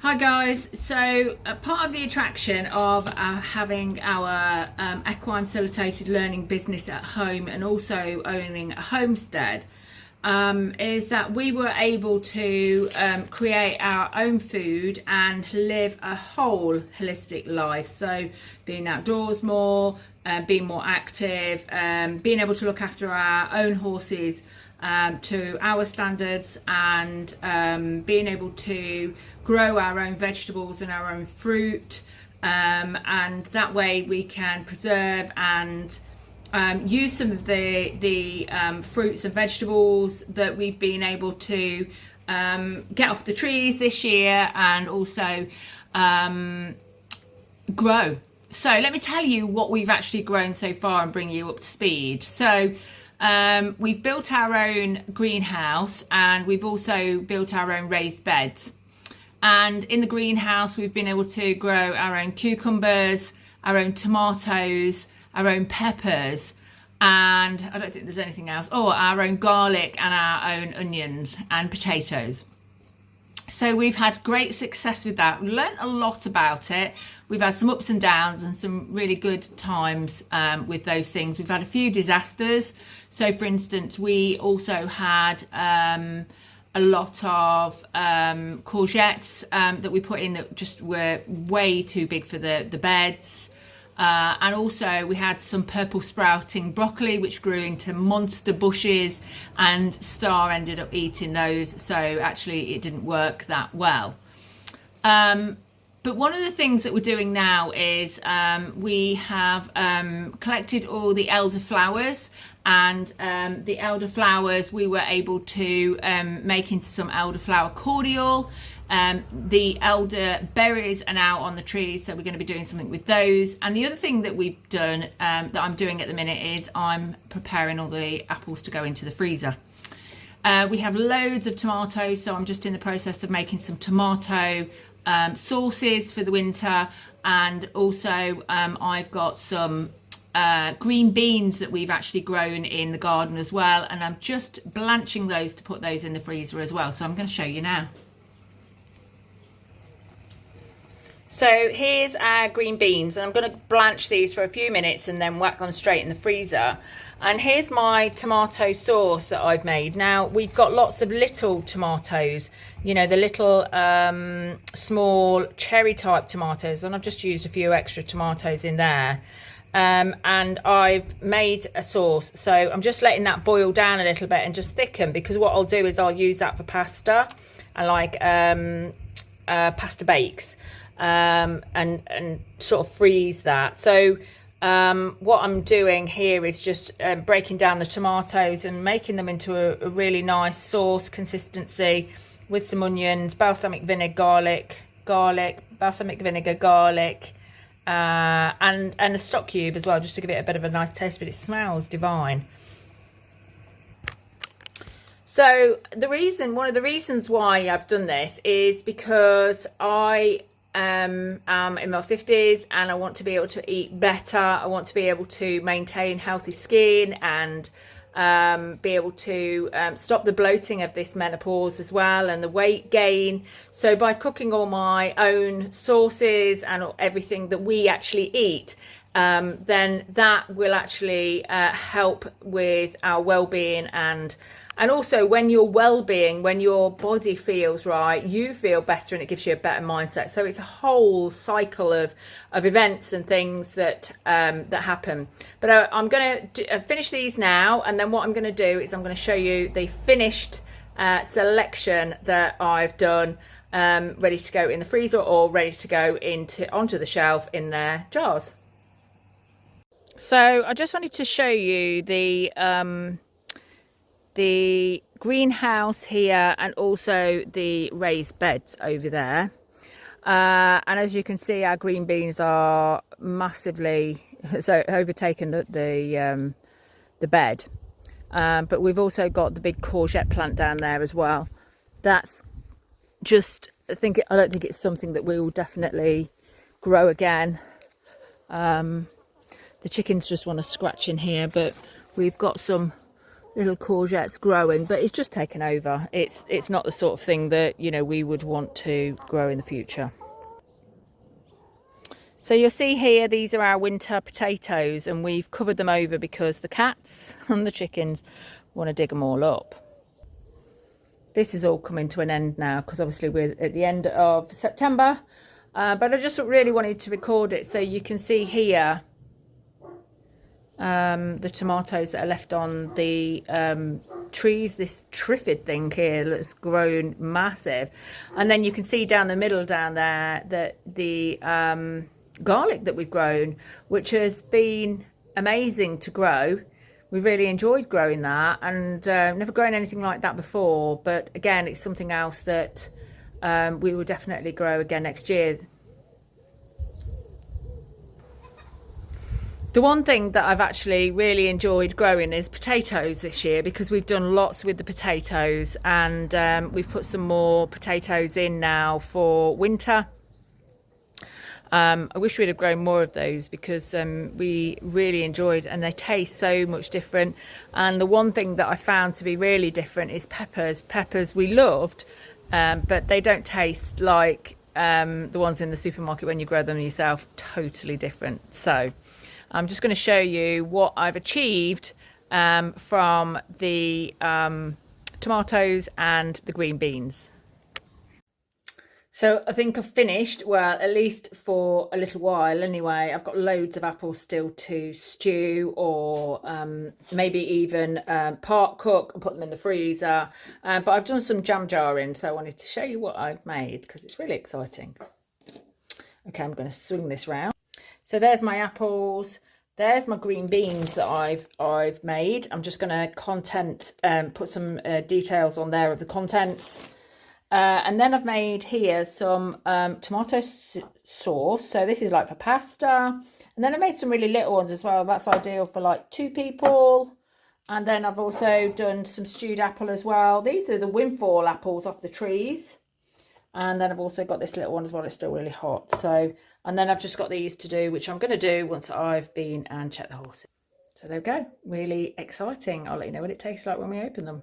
Hi guys, so part of the attraction of having our equine facilitated learning business at home and also owning a homestead is that we were able to create our own food and live a whole holistic life. So being outdoors more, being more active, being able to look after our own horses to our standards, and being able to grow our own vegetables and our own fruit, and that way we can preserve and use some of the fruits and vegetables that we've been able to get off the trees this year and also grow. So let me tell you what we've actually grown so far and bring you up to speed. So we've built our own greenhouse and we've also built our own raised beds. And in the greenhouse, we've been able to grow our own cucumbers, our own tomatoes, our own peppers, and I don't think there's anything else. Oh, our own garlic and our own onions and potatoes. So we've had great success with that. We learned a lot about it. We've had some ups and downs and some really good times with those things. We've had a few disasters. So for instance, we also had a lot of courgettes that we put in that just were way too big for the beds. And also we had some purple sprouting broccoli which grew into monster bushes, and Star ended up eating those, so actually it didn't work that well. But one of the things that we're doing now is we have collected all the elderflowers, and the elderflowers we were able to make into some elderflower cordial. The elder berries are now on the trees, so we're going to be doing something with those. And the other thing that we've done, that I'm doing at the minute, is I'm preparing all the apples to go into the freezer. We have loads of tomatoes, so I'm just in the process of making some tomato sauces for the winter, and also I've got some green beans that we've actually grown in the garden as well, and I'm just blanching those to put those in the freezer as well. So I'm going to show you now. So here's our green beans, and I'm going to blanch these for a few minutes and then whack them straight in the freezer. And here's my tomato sauce that I've made. Now we've got lots of little tomatoes, you know, the little small cherry type tomatoes, and I've just used a few extra tomatoes in there. And I've made a sauce, so I'm just letting that boil down a little bit and just thicken, because what I'll do is I'll use that for pasta and like pasta bakes. And sort of freeze that. So what I'm doing here is just breaking down the tomatoes and making them into a really nice sauce consistency with some onions, balsamic vinegar, garlic, balsamic vinegar, garlic, and a stock cube as well, just to give it a bit of a nice taste, but it smells divine. So one of the reasons why I've done this is because I I'm in my 50s and I want to be able to eat better. I want to be able to maintain healthy skin and be able to stop the bloating of this menopause as well, and the weight gain. So by cooking all my own sauces and everything that we actually eat, then that will actually help with our well-being, and also when your well-being, when your body feels right, you feel better and it gives you a better mindset. So it's a whole cycle of events and things that that happen. But I'm going to finish these now, and then what I'm going to do is I'm going to show you the finished selection that I've done, ready to go in the freezer or ready to go onto the shelf in their jars. So I just wanted to show you the greenhouse here and also the raised beds over there, and as you can see, our green beans are massively overtaken the bed, but we've also got the big courgette plant down there as well. That's just, I don't think it's something that we will definitely grow again. The chickens just want to scratch in here, but we've got some little courgettes growing, but it's just taken over. It's not the sort of thing that, you know, we would want to grow in the future. So you'll see here, these are our winter potatoes, and we've covered them over because the cats and the chickens want to dig them all up. This is all coming to an end now because obviously we're at the end of September, but I just really wanted to record it so you can see here the tomatoes that are left on the trees. This triffid thing here that's grown massive, and then you can see down the middle down there that the garlic that we've grown, which has been amazing to grow. We really enjoyed growing that, and never grown anything like that before, but again, it's something else that we will definitely grow again next year. The one thing that I've actually really enjoyed growing is potatoes this year, because we've done lots with the potatoes, and we've put some more potatoes in now for winter. I wish we'd have grown more of those because we really enjoyed, and they taste so much different. And the one thing that I found to be really different is peppers. Peppers we loved, but they don't taste like the ones in the supermarket when you grow them yourself. Totally different. So I'm just going to show you what I've achieved from the tomatoes and the green beans. So I think I've finished, well, at least for a little while anyway. I've got loads of apples still to stew, or maybe even part cook and put them in the freezer. But I've done some jam jarring, so I wanted to show you what I've made because it's really exciting. Okay, I'm going to swing this round. So there's my apples. There's my green beans that I've made. I'm just going to put some details on there of the contents. And then I've made here some tomato sauce. So this is like for pasta. And then I made some really little ones as well. That's ideal for like 2 people. And then I've also done some stewed apple as well. These are the windfall apples off the trees. And then I've also got this little one as well. It's still really hot. So, and then I've just got these to do, which I'm going to do once I've been and checked the horses. So there we go. Really exciting. I'll let you know what it tastes like when we open them.